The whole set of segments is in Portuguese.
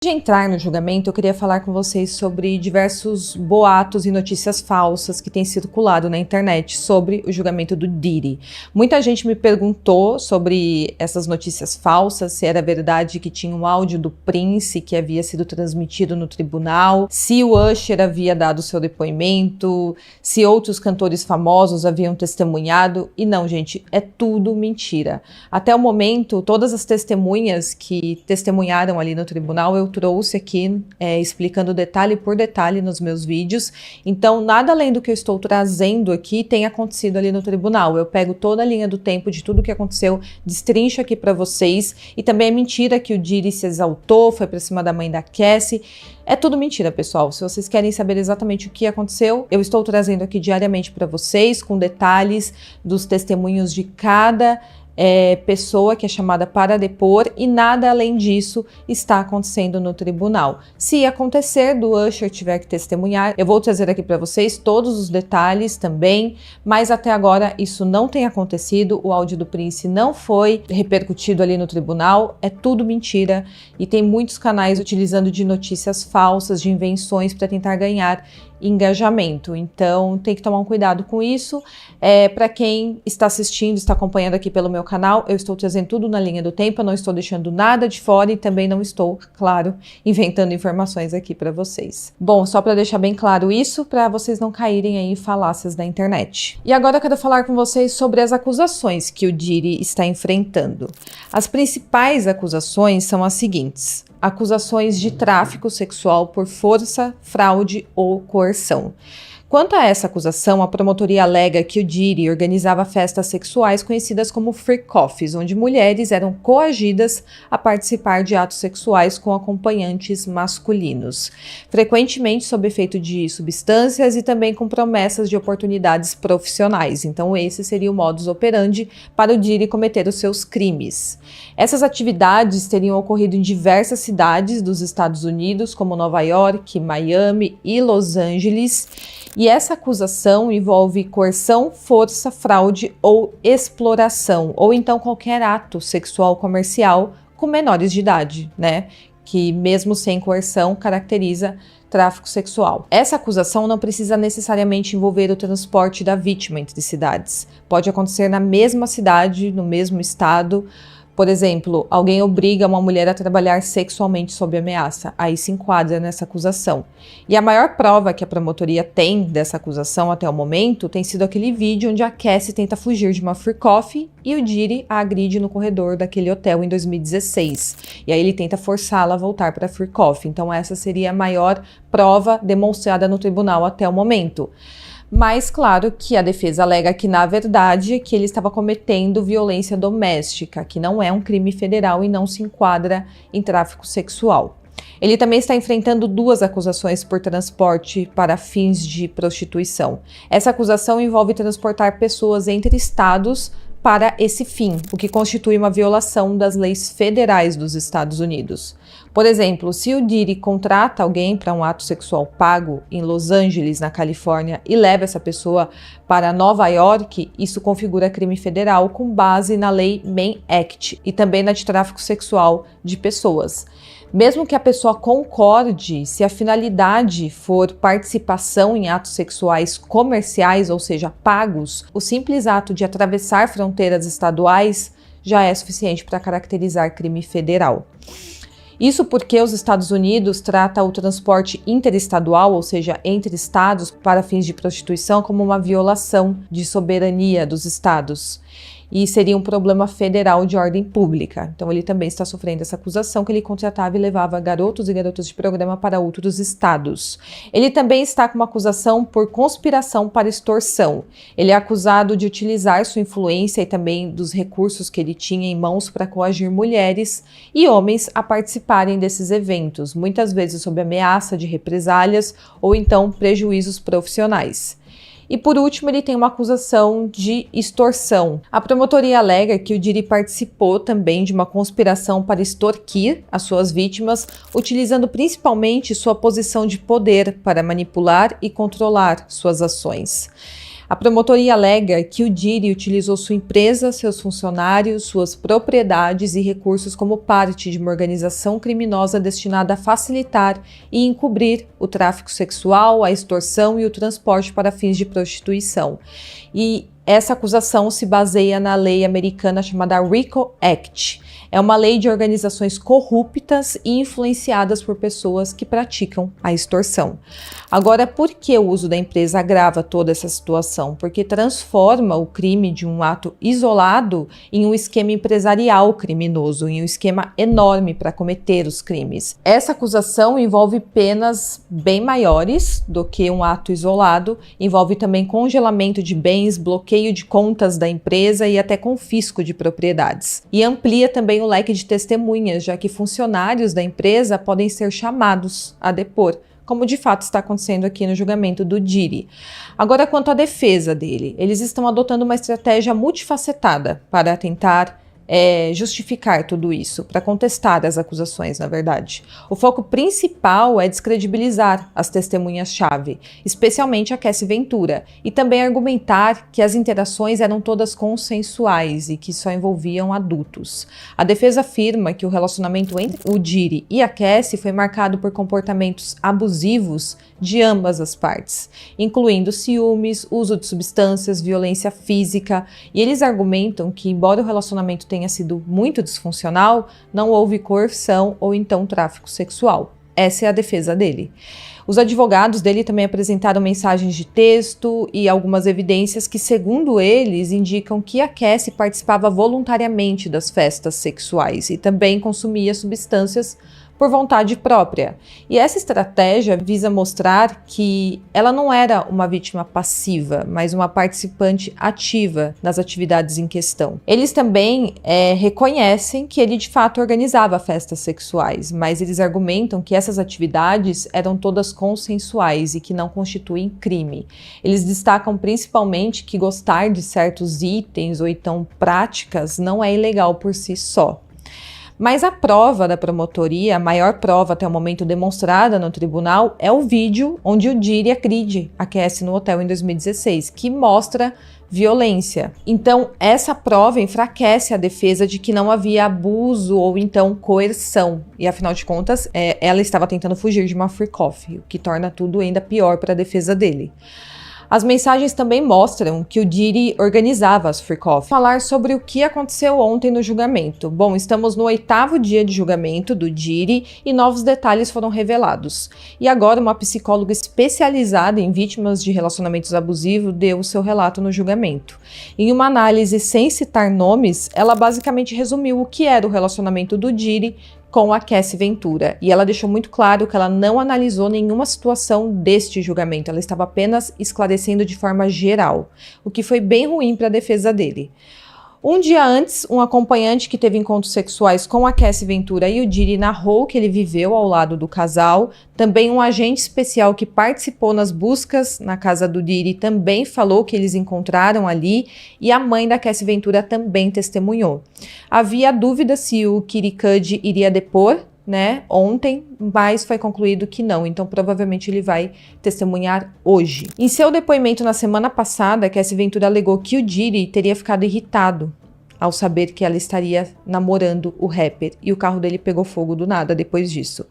De entrar no julgamento, eu queria falar com vocês sobre diversos boatos e notícias falsas que têm circulado na internet sobre o julgamento do Diddy. Muita gente me perguntou sobre essas notícias falsas, se era verdade que tinha um áudio do Prince que havia sido transmitido no tribunal, se o Usher havia dado seu depoimento, se outros cantores famosos haviam testemunhado. E não, gente, é tudo mentira. Até o momento, todas as testemunhas que testemunharam ali no tribunal, eu trouxe aqui explicando detalhe por detalhe nos meus vídeos. Então, nada além do que eu estou trazendo aqui tem acontecido ali no tribunal. Eu pego toda a linha do tempo de tudo o que aconteceu, destrincho aqui para vocês. E também é mentira que o Diddy se exaltou, foi para cima da mãe da Cassie. É tudo mentira, pessoal. Se vocês querem saber exatamente o que aconteceu, eu estou trazendo aqui diariamente para vocês, com detalhes dos testemunhos de cada pessoa que é chamada para depor, e nada além disso está acontecendo no tribunal. Se acontecer do Usher tiver que testemunhar, eu vou trazer aqui para vocês todos os detalhes também, mas até agora isso não tem acontecido. O áudio do Prince não foi repercutido ali no tribunal, é tudo mentira, e tem muitos canais utilizando de notícias falsas, de invenções para tentar ganhar engajamento. Então tem que tomar um cuidado com isso. Para quem está assistindo, está acompanhando aqui pelo meu canal, eu estou trazendo tudo na linha do tempo, eu não estou deixando nada de fora e também não estou, claro, inventando informações aqui para vocês. Bom, só para deixar bem claro isso, para vocês não caírem aí em falácias da internet. E agora eu quero falar com vocês sobre as acusações que o Diddy está enfrentando. As principais acusações são as seguintes: acusações de tráfico sexual por força, fraude ou coerção. Quanto a essa acusação, a promotoria alega que o Diddy organizava festas sexuais conhecidas como freak offs, onde mulheres eram coagidas a participar de atos sexuais com acompanhantes masculinos, frequentemente sob efeito de substâncias e também com promessas de oportunidades profissionais. Então esse seria o modus operandi para o Diddy cometer os seus crimes. Essas atividades teriam ocorrido em diversas cidades dos Estados Unidos, como Nova York, Miami e Los Angeles. E essa acusação envolve coerção, força, fraude ou exploração, ou então qualquer ato sexual comercial com menores de idade, né? Que mesmo sem coerção caracteriza tráfico sexual. Essa acusação não precisa necessariamente envolver o transporte da vítima entre cidades. Pode acontecer na mesma cidade, no mesmo estado. Por exemplo, alguém obriga uma mulher a trabalhar sexualmente sob ameaça. Aí se enquadra nessa acusação. E a maior prova que a promotoria tem dessa acusação até o momento tem sido aquele vídeo onde a Cassie tenta fugir de uma freak off e o Diddy a agride no corredor daquele hotel em 2016. E aí ele tenta forçá-la a voltar para a freak off. Então essa seria a maior prova demonstrada no tribunal até o momento. Mas claro que a defesa alega que, na verdade, que ele estava cometendo violência doméstica, que não é um crime federal e não se enquadra em tráfico sexual. Ele também está enfrentando duas acusações por transporte para fins de prostituição. Essa acusação envolve transportar pessoas entre estados para esse fim, o que constitui uma violação das leis federais dos Estados Unidos. Por exemplo, se o Diddy contrata alguém para um ato sexual pago em Los Angeles, na Califórnia, e leva essa pessoa para Nova York, isso configura crime federal com base na lei Mann Act e também na de tráfico sexual de pessoas. Mesmo que a pessoa concorde, se a finalidade for participação em atos sexuais comerciais, ou seja, pagos, o simples ato de atravessar fronteiras estaduais já é suficiente para caracterizar crime federal. Isso porque os Estados Unidos trata o transporte interestadual, ou seja, entre estados, para fins de prostituição, como uma violação de soberania dos estados. E seria um problema federal de ordem pública. Então ele também está sofrendo essa acusação que ele contratava e levava garotos e garotas de programa para outros estados. Ele também está com uma acusação por conspiração para extorsão. Ele é acusado de utilizar sua influência e também dos recursos que ele tinha em mãos para coagir mulheres e homens a participarem desses eventos, muitas vezes sob ameaça de represálias ou então prejuízos profissionais. E por último, ele tem uma acusação de extorsão. A promotoria alega que o Diddy participou também de uma conspiração para extorquir as suas vítimas, utilizando principalmente sua posição de poder para manipular e controlar suas ações. A promotoria alega que o Diddy utilizou sua empresa, seus funcionários, suas propriedades e recursos como parte de uma organização criminosa destinada a facilitar e encobrir o tráfico sexual, a extorsão e o transporte para fins de prostituição. E essa acusação se baseia na lei americana chamada RICO Act. É uma lei de organizações corruptas e influenciadas por pessoas que praticam a extorsão. Agora, por que o uso da empresa agrava toda essa situação? Porque transforma o crime de um ato isolado em um esquema empresarial criminoso, em um esquema enorme para cometer os crimes. Essa acusação envolve penas bem maiores do que um ato isolado, envolve também congelamento de bens, bloqueio de contas da empresa e até confisco de propriedades. E amplia também o leque de testemunhas, já que funcionários da empresa podem ser chamados a depor, como de fato está acontecendo aqui no julgamento do Diddy. Agora, quanto à defesa dele, eles estão adotando uma estratégia multifacetada para tentar justificar tudo isso, para contestar as acusações, na verdade. O foco principal é descredibilizar as testemunhas-chave, especialmente a Cassie Ventura, e também argumentar que as interações eram todas consensuais e que só envolviam adultos. A defesa afirma que o relacionamento entre o Diddy e a Cassie foi marcado por comportamentos abusivos de ambas as partes, incluindo ciúmes, uso de substâncias, violência física, e eles argumentam que, embora o relacionamento tenha sido muito disfuncional, não houve coerção ou então tráfico sexual. Essa é a defesa dele. Os advogados dele também apresentaram mensagens de texto e algumas evidências que, segundo eles, indicam que a Cassie participava voluntariamente das festas sexuais e também consumia substâncias por vontade própria. E essa estratégia visa mostrar que ela não era uma vítima passiva, mas uma participante ativa nas atividades em questão. Eles também reconhecem que ele de fato organizava festas sexuais, mas eles argumentam que essas atividades eram todas consensuais e que não constituem crime. Eles destacam principalmente que gostar de certos itens ou então práticas não é ilegal por si só. Mas a prova da promotoria, a maior prova até o momento demonstrada no tribunal, é o vídeo onde o Diddy agride a Cassie no hotel em 2016, que mostra violência. Então, essa prova enfraquece a defesa de que não havia abuso ou então coerção. E, afinal de contas, ela estava tentando fugir de uma free coffee, o que torna tudo ainda pior para a defesa dele. As mensagens também mostram que o Diddy organizava as free coffee. Falar sobre o que aconteceu ontem no julgamento. Bom, estamos no 8º dia de julgamento do Diddy e novos detalhes foram revelados. E agora uma psicóloga especializada em vítimas de relacionamentos abusivos deu o seu relato no julgamento. Em uma análise sem citar nomes, ela basicamente resumiu o que era o relacionamento do Diddy com a Cassie Ventura, e ela deixou muito claro que ela não analisou nenhuma situação deste julgamento, ela estava apenas esclarecendo de forma geral, o que foi bem ruim para a defesa dele. Um dia antes, um acompanhante que teve encontros sexuais com a Cassie Ventura e o Diddy narrou que ele viveu ao lado do casal. Também um agente especial que participou nas buscas na casa do Diddy também falou que eles encontraram ali, e a mãe da Cassie Ventura também testemunhou. Havia dúvida se o Kid Cudi iria depor, ontem, mas foi concluído que não, então provavelmente ele vai testemunhar hoje. Em seu depoimento na semana passada, Cassie Ventura alegou que o Diddy teria ficado irritado ao saber que ela estaria namorando o rapper, e o carro dele pegou fogo do nada depois disso.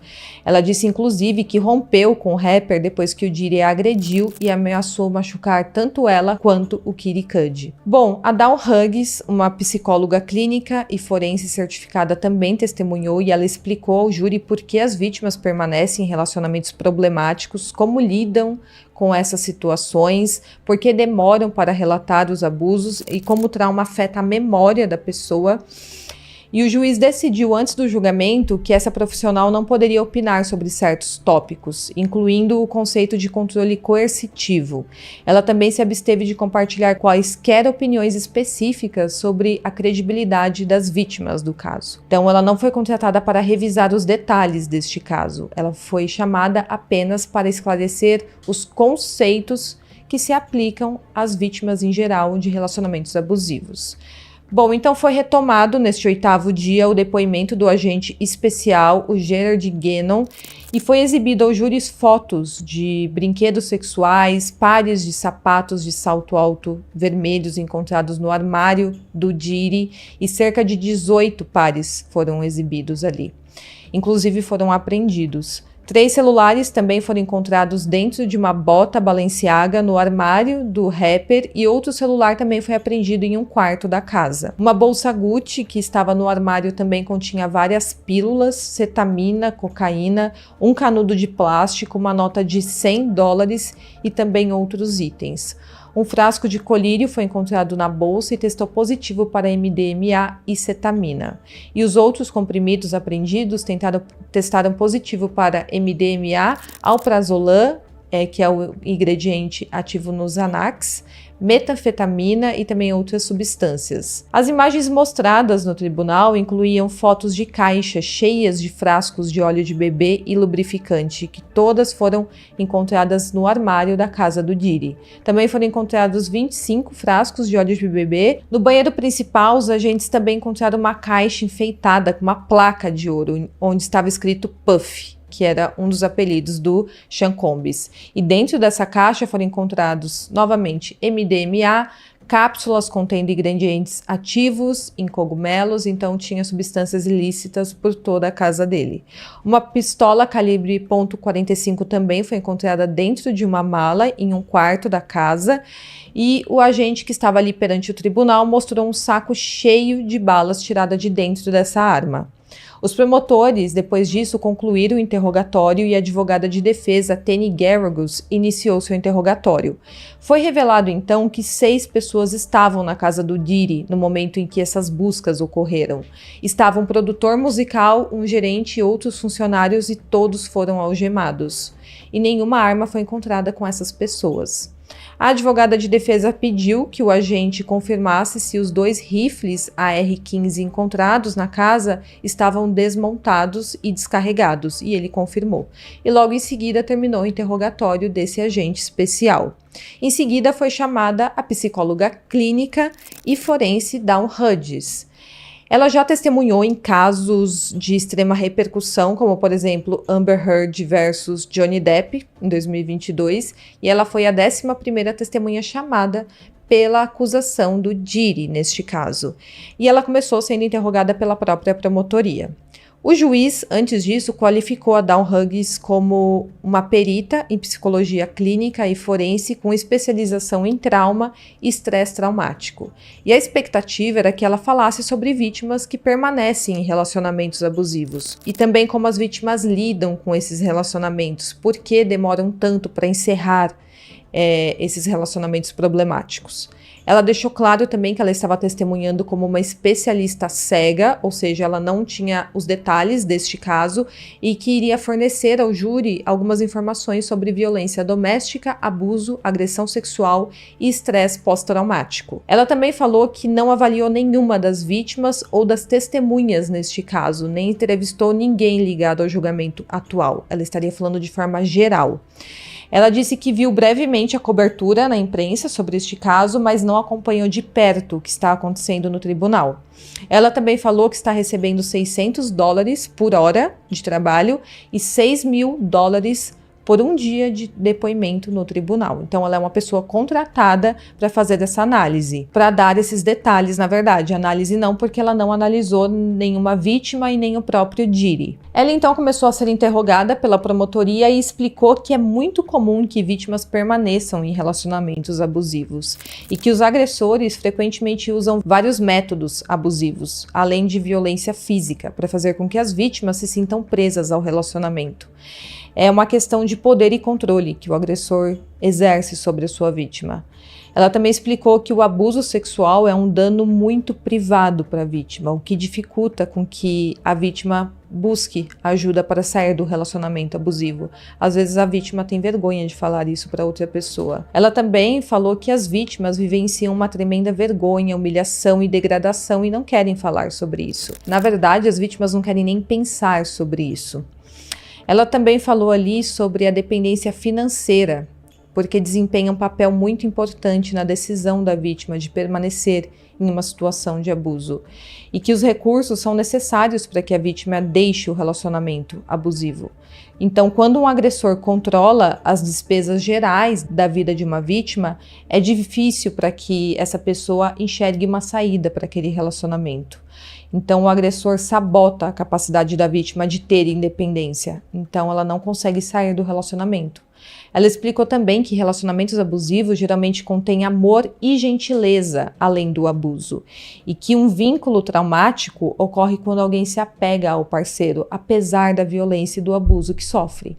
Ela disse, inclusive, que rompeu com o rapper depois que o Diddy a agrediu e ameaçou machucar tanto ela quanto o Kid Cudi. Bom, a Dawn Hughes, uma psicóloga clínica e forense certificada, também testemunhou, e ela explicou ao júri por que as vítimas permanecem em relacionamentos problemáticos, como lidam com essas situações, porque demoram para relatar os abusos e como o trauma afeta a memória da pessoa. E o juiz decidiu antes do julgamento que essa profissional não poderia opinar sobre certos tópicos, incluindo o conceito de controle coercitivo. Ela também se absteve de compartilhar quaisquer opiniões específicas sobre a credibilidade das vítimas do caso. Então, ela não foi contratada para revisar os detalhes deste caso. Ela foi chamada apenas para esclarecer os conceitos que se aplicam às vítimas em geral de relacionamentos abusivos. Bom, então foi retomado neste 8º dia o depoimento do agente especial, o Gerard Gannon, e foi exibido aos júris fotos de brinquedos sexuais, pares de sapatos de salto alto vermelhos encontrados no armário do Diddy, e cerca de 18 pares foram exibidos ali. Inclusive foram apreendidos. 3 celulares também foram encontrados dentro de uma bota Balenciaga no armário do rapper, e outro celular também foi apreendido em um quarto da casa. Uma bolsa Gucci que estava no armário também continha várias pílulas, cetamina, cocaína, um canudo de plástico, uma nota de $100 e também outros itens. Um frasco de colírio foi encontrado na bolsa e testou positivo para MDMA e cetamina. E os outros comprimidos apreendidos testaram positivo para MDMA, alprazolam, que é o ingrediente ativo no Xanax, metanfetamina e também outras substâncias. As imagens mostradas no tribunal incluíam fotos de caixas cheias de frascos de óleo de bebê e lubrificante, que todas foram encontradas no armário da casa do Diddy. Também foram encontrados 25 frascos de óleo de bebê. No banheiro principal, os agentes também encontraram uma caixa enfeitada com uma placa de ouro, onde estava escrito Puff, que era um dos apelidos do Sean Combs. E dentro dessa caixa foram encontrados, novamente, MDMA, cápsulas contendo ingredientes ativos em cogumelos, então tinha substâncias ilícitas por toda a casa dele. Uma pistola calibre .45 também foi encontrada dentro de uma mala em um quarto da casa, e o agente que estava ali perante o tribunal mostrou um saco cheio de balas tiradas de dentro dessa arma. Os promotores, depois disso, concluíram o interrogatório e a advogada de defesa, Tani Geragos, iniciou seu interrogatório. Foi revelado, então, que 6 pessoas estavam na casa do Diddy no momento em que essas buscas ocorreram. Estavam um produtor musical, um gerente e outros funcionários, e todos foram algemados. E nenhuma arma foi encontrada com essas pessoas. A advogada de defesa pediu que o agente confirmasse se os 2 rifles AR-15 encontrados na casa estavam desmontados e descarregados, e ele confirmou. E logo em seguida terminou o interrogatório desse agente especial. Em seguida foi chamada a psicóloga clínica e forense Dawn Hughes. Ela já testemunhou em casos de extrema repercussão, como, por exemplo, Amber Heard versus Johnny Depp, em 2022, e ela foi a 11ª testemunha chamada pela acusação do Diddy, neste caso. E ela começou sendo interrogada pela própria promotoria. O juiz, antes disso, qualificou a Dawn Hughes como uma perita em psicologia clínica e forense com especialização em trauma e estresse traumático. E a expectativa era que ela falasse sobre vítimas que permanecem em relacionamentos abusivos e também como as vítimas lidam com esses relacionamentos, por que demoram tanto para encerrar esses relacionamentos problemáticos. Ela deixou claro também que ela estava testemunhando como uma especialista cega, ou seja, ela não tinha os detalhes deste caso e que iria fornecer ao júri algumas informações sobre violência doméstica, abuso, agressão sexual e estresse pós-traumático. Ela também falou que não avaliou nenhuma das vítimas ou das testemunhas neste caso, nem entrevistou ninguém ligado ao julgamento atual. Ela estaria falando de forma geral. Ela disse que viu brevemente a cobertura na imprensa sobre este caso, mas não acompanhou de perto o que está acontecendo no tribunal. Ela também falou que está recebendo $600 por hora de trabalho e $6.000 por um dia de depoimento no tribunal. Então, ela é uma pessoa contratada para fazer essa análise, para dar esses detalhes, na verdade. Análise não, porque ela não analisou nenhuma vítima e nem o próprio Diddy. Ela, então, começou a ser interrogada pela promotoria e explicou que é muito comum que vítimas permaneçam em relacionamentos abusivos e que os agressores frequentemente usam vários métodos abusivos, além de violência física, para fazer com que as vítimas se sintam presas ao relacionamento. É uma questão de poder e controle que o agressor exerce sobre a sua vítima. Ela também explicou que o abuso sexual é um dano muito privado para a vítima, o que dificulta com que a vítima busque ajuda para sair do relacionamento abusivo. Às vezes a vítima tem vergonha de falar isso para outra pessoa. Ela também falou que as vítimas vivenciam uma tremenda vergonha, humilhação e degradação e não querem falar sobre isso. Na verdade, as vítimas não querem nem pensar sobre isso. Ela também falou ali sobre a dependência financeira, porque desempenha um papel muito importante na decisão da vítima de permanecer em uma situação de abuso, e que os recursos são necessários para que a vítima deixe o relacionamento abusivo. Então, quando um agressor controla as despesas gerais da vida de uma vítima, é difícil para que essa pessoa enxergue uma saída para aquele relacionamento. Então, o agressor sabota a capacidade da vítima de ter independência. Então, ela não consegue sair do relacionamento. Ela explicou também que relacionamentos abusivos geralmente contêm amor e gentileza, além do abuso, e que um vínculo traumático ocorre quando alguém se apega ao parceiro, apesar da violência e do abuso que sofre.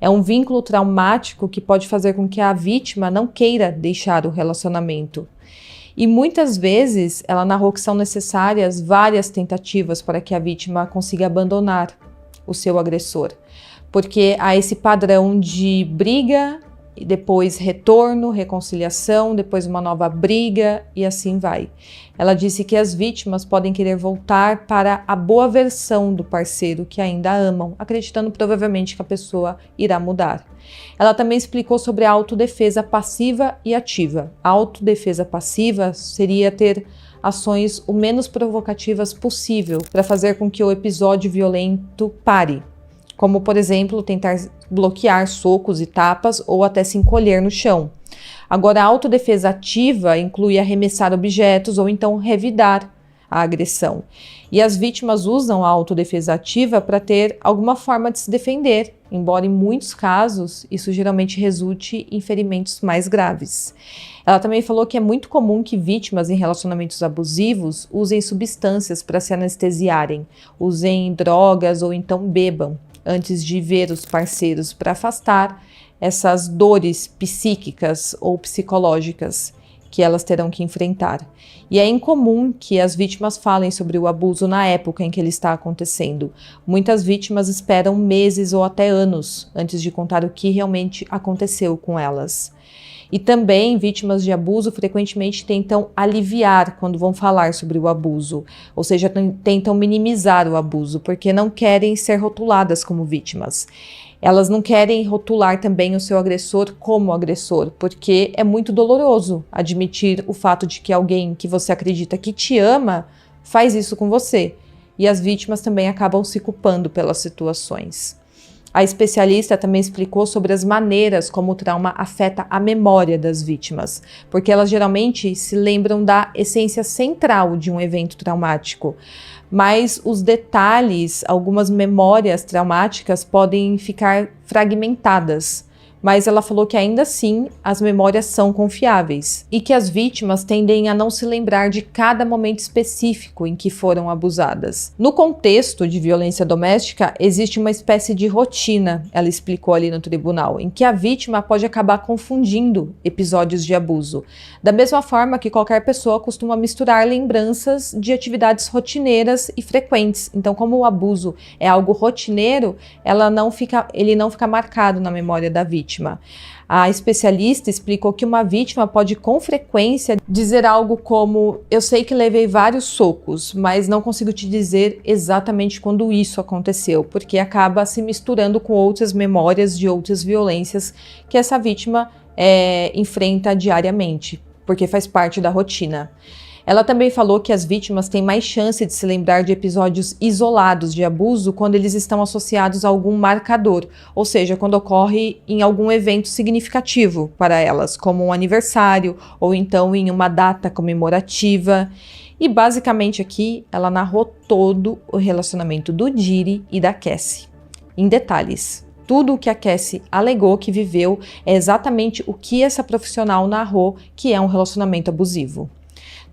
É um vínculo traumático que pode fazer com que a vítima não queira deixar o relacionamento. E muitas vezes ela narrou que são necessárias várias tentativas para que a vítima consiga abandonar o seu agressor, porque há esse padrão de briga, e depois retorno, reconciliação, depois uma nova briga e assim vai. Ela disse que as vítimas podem querer voltar para a boa versão do parceiro que ainda amam, acreditando provavelmente que a pessoa irá mudar. Ela também explicou sobre a autodefesa passiva e ativa. A autodefesa passiva seria ter ações o menos provocativas possível para fazer com que o episódio violento pare, como, por exemplo, tentar bloquear socos e tapas ou até se encolher no chão. Agora, a autodefesa ativa inclui arremessar objetos ou então revidar a agressão. E as vítimas usam a autodefesa ativa para ter alguma forma de se defender, embora em muitos casos isso geralmente resulte em ferimentos mais graves. Ela também falou que é muito comum que vítimas em relacionamentos abusivos usem substâncias para se anestesiarem, usem drogas ou então bebam antes de ver os parceiros para afastar essas dores psíquicas ou psicológicas que elas terão que enfrentar. E é incomum que as vítimas falem sobre o abuso na época em que ele está acontecendo. Muitas vítimas esperam meses ou até anos antes de contar o que realmente aconteceu com elas. E também vítimas de abuso frequentemente tentam aliviar quando vão falar sobre o abuso, ou seja, tentam minimizar o abuso, porque não querem ser rotuladas como vítimas. Elas não querem rotular também o seu agressor como agressor, porque é muito doloroso admitir o fato de que alguém que você acredita que te ama faz isso com você. E as vítimas também acabam se culpando pelas situações. A especialista também explicou sobre as maneiras como o trauma afeta a memória das vítimas, porque elas geralmente se lembram da essência central de um evento traumático, mas os detalhes, algumas memórias traumáticas podem ficar fragmentadas. Mas ela falou que ainda assim as memórias são confiáveis e que as vítimas tendem a não se lembrar de cada momento específico em que foram abusadas. No contexto de violência doméstica, existe uma espécie de rotina, ela explicou ali no tribunal, em que a vítima pode acabar confundindo episódios de abuso, da mesma forma que qualquer pessoa costuma misturar lembranças de atividades rotineiras e frequentes. Então, como o abuso é algo rotineiro, ele não fica marcado na memória da vítima. A especialista explicou que uma vítima pode com frequência dizer algo como: eu sei que levei vários socos, mas não consigo te dizer exatamente quando isso aconteceu, porque acaba se misturando com outras memórias de outras violências que essa vítima enfrenta diariamente, porque faz parte da rotina. Ela também falou que as vítimas têm mais chance de se lembrar de episódios isolados de abuso quando eles estão associados a algum marcador, ou seja, quando ocorre em algum evento significativo para elas, como um aniversário ou então em uma data comemorativa. E basicamente aqui ela narrou todo o relacionamento do Diri e da Cassie, em detalhes. Tudo o que a Cassie alegou que viveu é exatamente o que essa profissional narrou que é um relacionamento abusivo.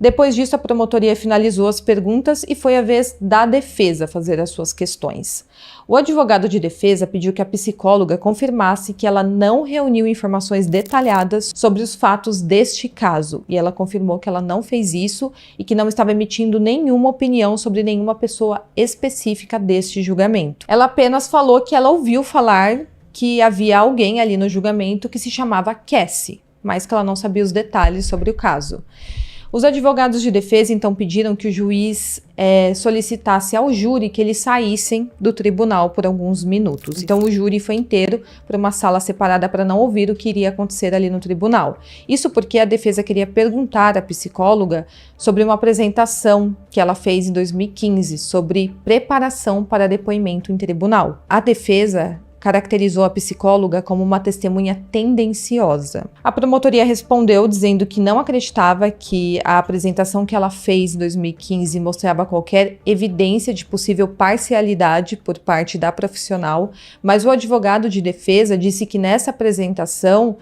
Depois disso, a promotoria finalizou as perguntas e foi a vez da defesa fazer as suas questões. O advogado de defesa pediu que a psicóloga confirmasse que ela não reuniu informações detalhadas sobre os fatos deste caso, e ela confirmou que ela não fez isso e que não estava emitindo nenhuma opinião sobre nenhuma pessoa específica deste julgamento. Ela apenas falou que ela ouviu falar que havia alguém ali no julgamento que se chamava Cassie, mas que ela não sabia os detalhes sobre o caso. Os advogados de defesa então pediram que o juiz solicitasse ao júri que eles saíssem do tribunal por alguns minutos. Então o júri foi inteiro para uma sala separada para não ouvir o que iria acontecer ali no tribunal. Isso porque a defesa queria perguntar à psicóloga sobre uma apresentação que ela fez em 2015 sobre preparação para depoimento em tribunal. A defesa caracterizou a psicóloga como uma testemunha tendenciosa. A promotoria respondeu dizendo que não acreditava que a apresentação que ela fez em 2015 mostrava qualquer evidência de possível parcialidade por parte da profissional, mas o advogado de defesa disse que nessa apresentação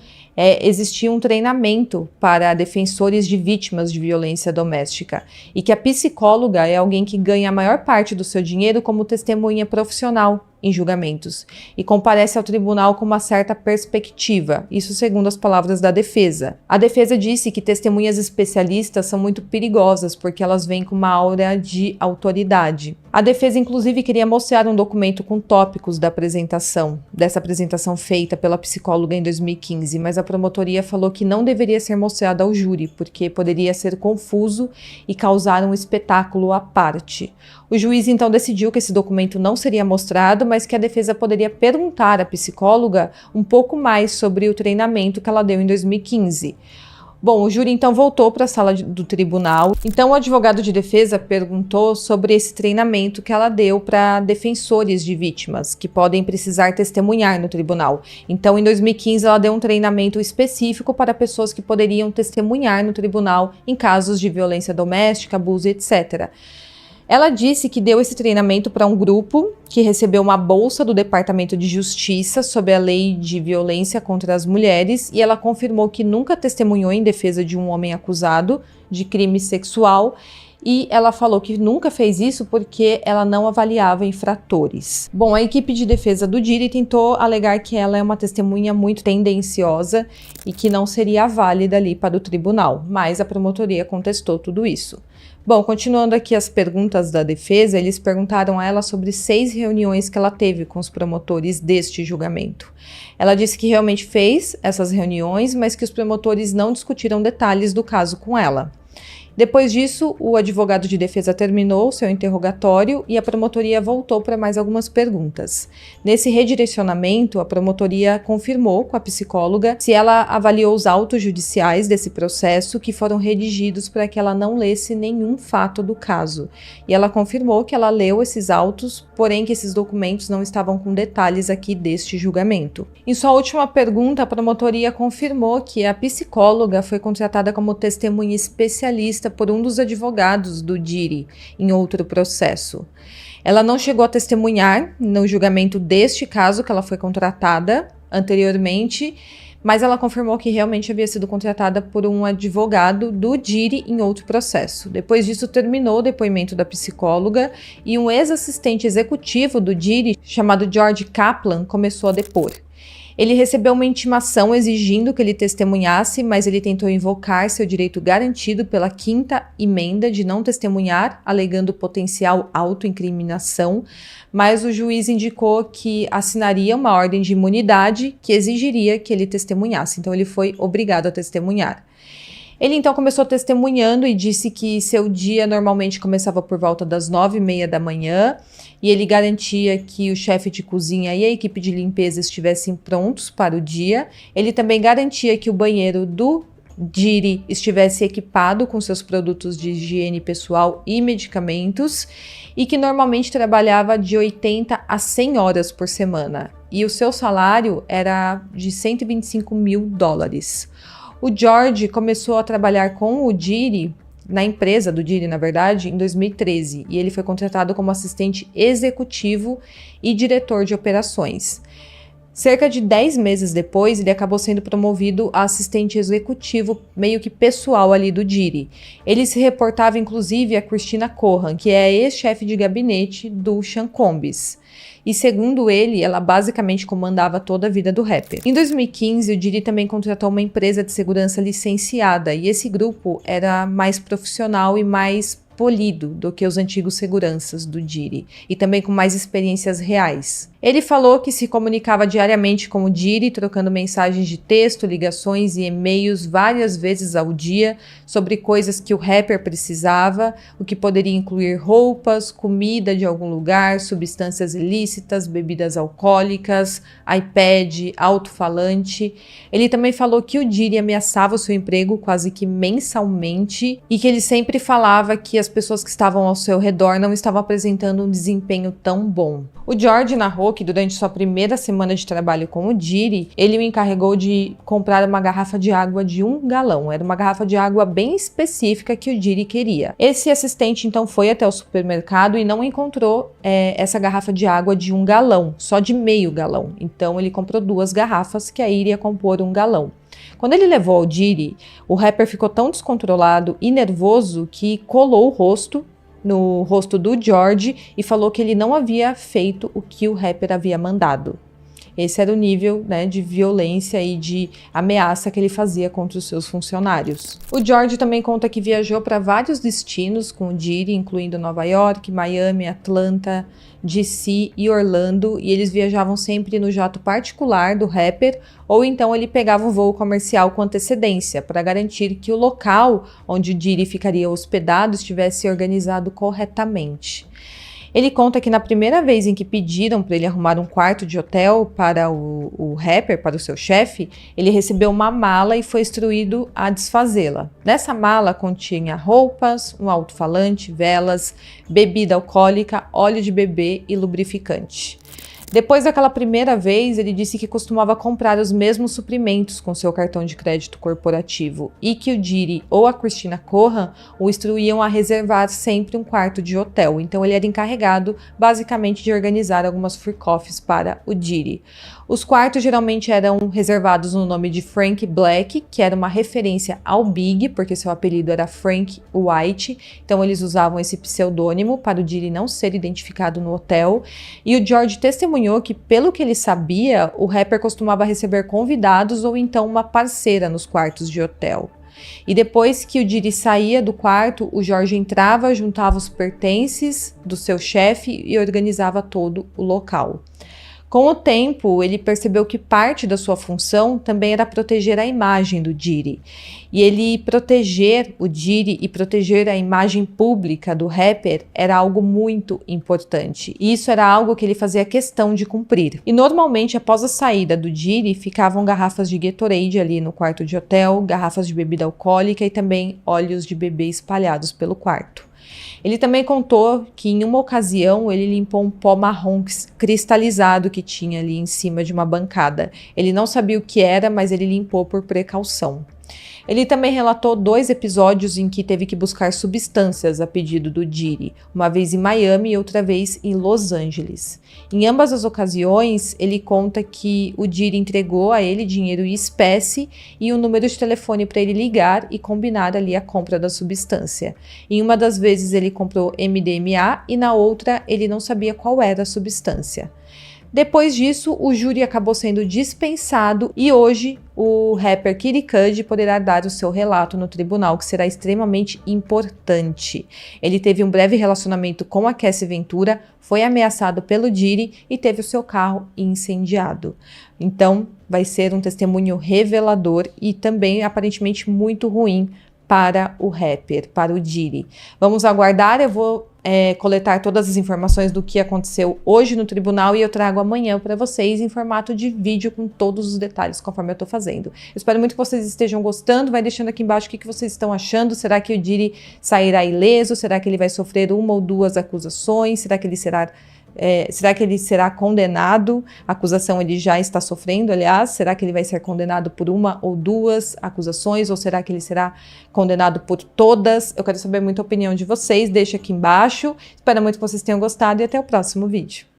existia um treinamento para defensores de vítimas de violência doméstica e que a psicóloga é alguém que ganha a maior parte do seu dinheiro como testemunha profissional em julgamentos e comparece ao tribunal com uma certa perspectiva, isso segundo as palavras da defesa. A defesa disse que testemunhas especialistas são muito perigosas porque elas vêm com uma aura de autoridade. A defesa inclusive queria mostrar um documento com tópicos dessa apresentação feita pela psicóloga em 2015, mas a promotoria falou que não deveria ser mostrada ao júri porque poderia ser confuso e causar um espetáculo à parte. O juiz então decidiu que esse documento não seria mostrado, mas que a defesa poderia perguntar à psicóloga um pouco mais sobre o treinamento que ela deu em 2015. Bom, o júri então voltou para a sala do tribunal. Então o advogado de defesa perguntou sobre esse treinamento que ela deu para defensores de vítimas que podem precisar testemunhar no tribunal. Então em 2015 ela deu um treinamento específico para pessoas que poderiam testemunhar no tribunal em casos de violência doméstica, abuso, etc. Ela disse que deu esse treinamento para um grupo que recebeu uma bolsa do Departamento de Justiça sobre a lei de violência contra as mulheres e ela confirmou que nunca testemunhou em defesa de um homem acusado de crime sexual e ela falou que nunca fez isso porque ela não avaliava infratores. Bom, a equipe de defesa do Diri tentou alegar que ela é uma testemunha muito tendenciosa e que não seria válida ali para o tribunal, mas a promotoria contestou tudo isso. Bom, continuando aqui as perguntas da defesa, eles perguntaram a ela sobre 6 reuniões que ela teve com os promotores deste julgamento. Ela disse que realmente fez essas reuniões, mas que os promotores não discutiram detalhes do caso com ela. Depois disso, o advogado de defesa terminou seu interrogatório e a promotoria voltou para mais algumas perguntas. Nesse redirecionamento, a promotoria confirmou com a psicóloga se ela avaliou os autos judiciais desse processo que foram redigidos para que ela não lesse nenhum fato do caso. E ela confirmou que ela leu esses autos, porém que esses documentos não estavam com detalhes aqui deste julgamento. Em sua última pergunta, a promotoria confirmou que a psicóloga foi contratada como testemunha especialista por um dos advogados do Diri em outro processo. Ela não chegou a testemunhar no julgamento deste caso que ela foi contratada anteriormente, mas ela confirmou que realmente havia sido contratada por um advogado do Diri em outro processo. Depois disso, terminou o depoimento da psicóloga e um ex-assistente executivo do Diri, chamado George Kaplan, começou a depor. Ele recebeu uma intimação exigindo que ele testemunhasse, mas ele tentou invocar seu direito garantido pela 5ª emenda de não testemunhar, alegando potencial autoincriminação, mas o juiz indicou que assinaria uma ordem de imunidade que exigiria que ele testemunhasse, então ele foi obrigado a testemunhar. Ele então começou testemunhando e disse que seu dia normalmente começava por volta das 9h30 da manhã e ele garantia que o chefe de cozinha e a equipe de limpeza estivessem prontos para o dia. Ele também garantia que o banheiro do Diri estivesse equipado com seus produtos de higiene pessoal e medicamentos e que normalmente trabalhava de 80 a 100 horas por semana e o seu salário era de $125 mil. O George começou a trabalhar com o Diri, na empresa do Diri, na verdade, em 2013, e ele foi contratado como assistente executivo e diretor de operações. Cerca de 10 meses depois, ele acabou sendo promovido a assistente executivo, meio que pessoal ali do Diri. Ele se reportava, inclusive, a Christina Cohan, que é a ex-chefe de gabinete do Sean Combs. E segundo ele, ela basicamente comandava toda a vida do rapper. Em 2015, o Diri também contratou uma empresa de segurança licenciada, e esse grupo era mais profissional e mais polido do que os antigos seguranças do Diri, e também com mais experiências reais. Ele falou que se comunicava diariamente com o Diddy, trocando mensagens de texto, ligações e e-mails várias vezes ao dia sobre coisas que o rapper precisava, o que poderia incluir roupas, comida de algum lugar, substâncias ilícitas, bebidas alcoólicas, iPad, alto-falante. Ele também falou que o Diddy ameaçava o seu emprego quase que mensalmente e que ele sempre falava que as pessoas que estavam ao seu redor não estavam apresentando um desempenho tão bom. O George narrou que durante sua primeira semana de trabalho com o Diddy, ele o encarregou de comprar uma garrafa de água de 1 galão. Era uma garrafa de água bem específica que o Diddy queria. Esse assistente então foi até o supermercado e não encontrou essa garrafa de água de 1 galão, só de meio galão. Então ele comprou 2 garrafas que aí iria compor 1 galão. Quando ele levou ao Diddy, o rapper ficou tão descontrolado e nervoso que colou o rosto no rosto do George e falou que ele não havia feito o que o rapper havia mandado. Esse era o nível, né, de violência e de ameaça que ele fazia contra os seus funcionários. O George também conta que viajou para vários destinos com o Diddy, incluindo Nova York, Miami, Atlanta, DC e Orlando, e eles viajavam sempre no jato particular do rapper, ou então ele pegava um voo comercial com antecedência, para garantir que o local onde o Diddy ficaria hospedado estivesse organizado corretamente. Ele conta que na primeira vez em que pediram para ele arrumar um quarto de hotel para o rapper, para o seu chefe, ele recebeu uma mala e foi instruído a desfazê-la. Nessa mala continha roupas, um alto-falante, velas, bebida alcoólica, óleo de bebê e lubrificante. Depois daquela primeira vez, ele disse que costumava comprar os mesmos suprimentos com seu cartão de crédito corporativo e que o Diddy ou a Christina Kohan o instruíam a reservar sempre um quarto de hotel. Então ele era encarregado basicamente de organizar algumas free coffees para o Diddy. Os quartos geralmente eram reservados no nome de Frank Black, que era uma referência ao Big, porque seu apelido era Frank White, então eles usavam esse pseudônimo para o Diddy não ser identificado no hotel. E o George testemunhou que, pelo que ele sabia, o rapper costumava receber convidados ou então uma parceira nos quartos de hotel. E depois que o Diddy saía do quarto, o George entrava, juntava os pertences do seu chefe e organizava todo o local. Com o tempo, ele percebeu que parte da sua função também era proteger a imagem do Diddy. E ele proteger o Diddy e proteger a imagem pública do rapper era algo muito importante. E isso era algo que ele fazia questão de cumprir. E normalmente, após a saída do Diddy, ficavam garrafas de Gatorade ali no quarto de hotel, garrafas de bebida alcoólica e também óleos de bebê espalhados pelo quarto. Ele também contou que em uma ocasião ele limpou um pó marrom cristalizado que tinha ali em cima de uma bancada. Ele não sabia o que era, mas ele limpou por precaução. Ele também relatou 2 episódios em que teve que buscar substâncias a pedido do Diddy, uma vez em Miami e outra vez em Los Angeles. Em ambas as ocasiões, ele conta que o Diddy entregou a ele dinheiro em espécie e um número de telefone para ele ligar e combinar ali a compra da substância. Em uma das vezes ele comprou MDMA e na outra ele não sabia qual era a substância. Depois disso, o júri acabou sendo dispensado e hoje o rapper Kid Cudi poderá dar o seu relato no tribunal, que será extremamente importante. Ele teve um breve relacionamento com a Cassie Ventura, foi ameaçado pelo Diddy e teve o seu carro incendiado. Então, vai ser um testemunho revelador e também aparentemente muito ruim para o rapper, para o Diddy. Vamos aguardar, eu vou coletar todas as informações do que aconteceu hoje no tribunal e eu trago amanhã para vocês em formato de vídeo com todos os detalhes conforme eu estou fazendo. Eu espero muito que vocês estejam gostando, vai deixando aqui embaixo o que vocês estão achando, será que o Diddy sairá ileso, será que ele vai sofrer 1 ou 2 acusações, será que ele será condenado? A acusação ele já está sofrendo, aliás. Será que ele vai ser condenado por 1 ou 2 acusações? Ou será que ele será condenado por todas? Eu quero saber muito a opinião de vocês. Deixa aqui embaixo. Espero muito que vocês tenham gostado e até o próximo vídeo.